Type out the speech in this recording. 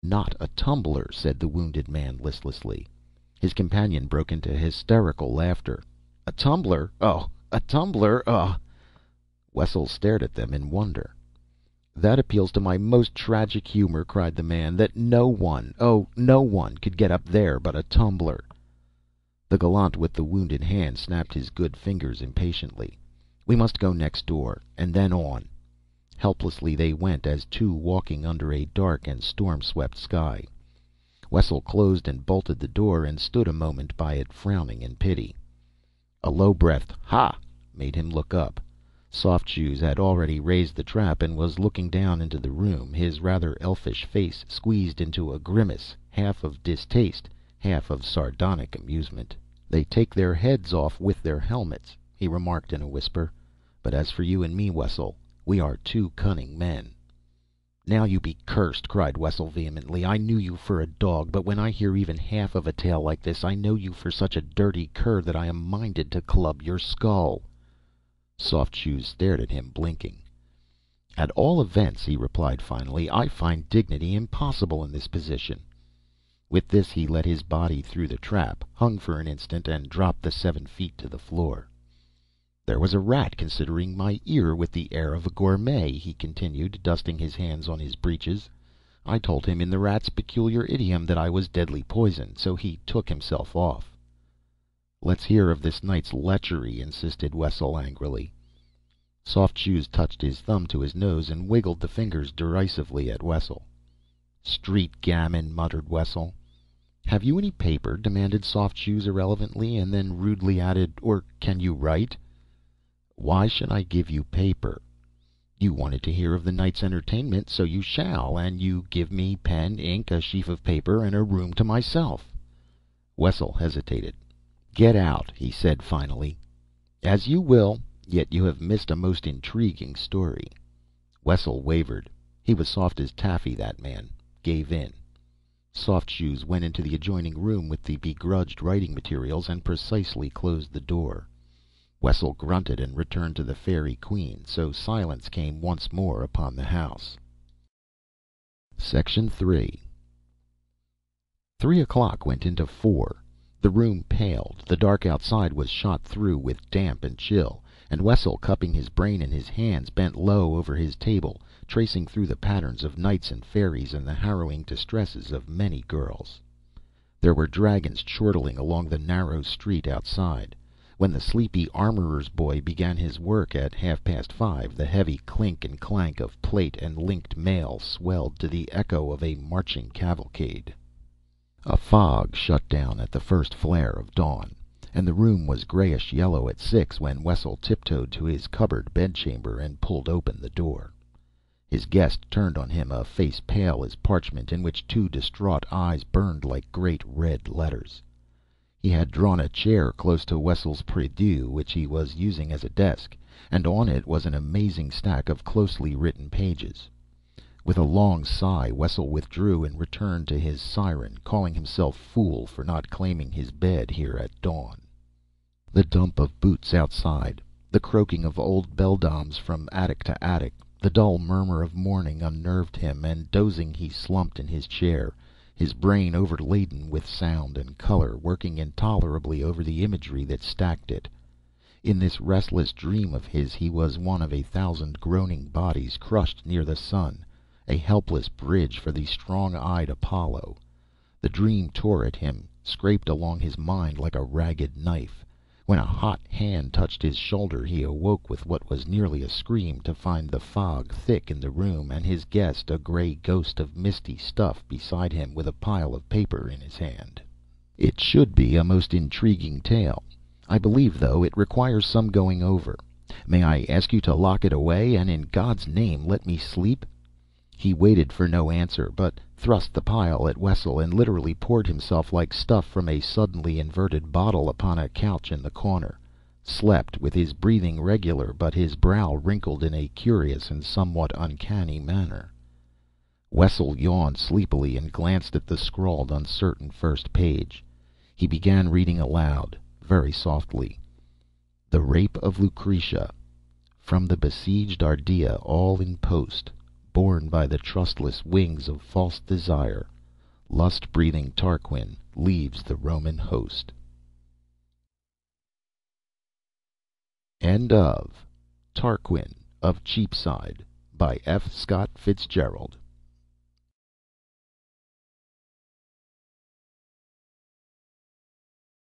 "Not a tumbler," said the wounded man listlessly. His companion broke into hysterical laughter. "A tumbler? Oh, a tumbler? Oh!" Wessel stared at them in wonder. "That appeals to my most tragic humor," cried the man, "that no one, oh, no one could get up there but a tumbler." The gallant with the wounded hand snapped his good fingers impatiently. "We must go next door, and then on." Helplessly they went, as two walking under a dark and storm-swept sky. Wessel closed and bolted the door, and stood a moment by it, frowning in pity. A low-breathed "Ha!" made him look up. Soft Shoes had already raised the trap and was looking down into the room, his rather elfish face squeezed into a grimace, half of distaste, half of sardonic amusement. "They take their heads off with their helmets," he remarked in a whisper. "But as for you and me, Wessel, we are two cunning men." "Now you be cursed!" cried Wessel vehemently. "I knew you for a dog, but when I hear even half of a tale like this, I know you for such a dirty cur that I am minded to club your skull." Soft Shoes stared at him, blinking. "At all events," he replied finally, "I find dignity impossible in this position." With this he let his body through the trap, hung for an instant, and dropped the 7 feet to the floor. "There was a rat considering my ear with the air of a gourmet," he continued, dusting his hands on his breeches. "I told him in the rat's peculiar idiom that I was deadly poison, so he took himself off." "Let's hear of this night's lechery," insisted Wessel angrily. Soft Shoes touched his thumb to his nose and wiggled the fingers derisively at Wessel. "Street gamin," muttered Wessel. "Have you any paper?" demanded Soft Shoes irrelevantly, and then rudely added, "Or can you write?" "Why should I give you paper?" "You wanted to hear of the night's entertainment, so you shall, and you give me pen, ink, a sheaf of paper, and a room to myself." Wessel hesitated. "Get out," he said finally. "As you will, yet you have missed a most intriguing story." Wessel wavered. He was soft as taffy, that man. Gave in. Soft Shoes went into the adjoining room with the begrudged writing materials and precisely closed the door. Wessel grunted and returned to the Fairy Queen, so silence came once more upon the house. Section 3. 3 o'clock went into 4. The room paled, the dark outside was shot through with damp and chill, and Wessel, cupping his brain in his hands, bent low over his table, tracing through the patterns of knights and fairies and the harrowing distresses of many girls. There were dragons chortling along the narrow street outside. When the sleepy armorer's boy began his work at 5:30, the heavy clink and clank of plate and linked mail swelled to the echo of a marching cavalcade. A fog shut down at the first flare of dawn, and the room was grayish yellow at 6 when Wessel tiptoed to his cupboard bedchamber and pulled open the door. His guest turned on him a face pale as parchment, in which 2 distraught eyes burned like great red letters. He had drawn a chair close to Wessel's prie-dieu, which he was using as a desk, and on it was an amazing stack of closely written pages. With a long sigh, Wessel withdrew and returned to his siren, calling himself fool for not claiming his bed here at dawn. The dump of boots outside, the croaking of old beldames from attic to attic, the dull murmur of morning unnerved him, and dozing he slumped in his chair, his brain overladen with sound and color, working intolerably over the imagery that stacked it. In this restless dream of his he was one of 1,000 groaning bodies crushed near the sun, a helpless bridge for the strong-eyed Apollo. The dream tore at him, scraped along his mind like a ragged knife. When a hot hand touched his shoulder he awoke with what was nearly a scream, to find the fog thick in the room, and his guest, a gray ghost of misty stuff, beside him with a pile of paper in his hand. It should be a most intriguing tale. I believe, though, it requires some going over. May I ask you to lock it away, and in God's name let me sleep? He waited for no answer, but thrust the pile at Wessel and literally poured himself like stuff from a suddenly inverted bottle upon a couch in the corner, slept, with his breathing regular but his brow wrinkled in a curious and somewhat uncanny manner. Wessel yawned sleepily and glanced at the scrawled, uncertain first page. He began reading aloud, very softly. "The rape of Lucretia. From the besieged Ardea, all in post. borne by the trustless wings of false desire, lust-breathing Tarquin leaves the Roman host. End of Tarquin of Cheapside by F. Scott Fitzgerald.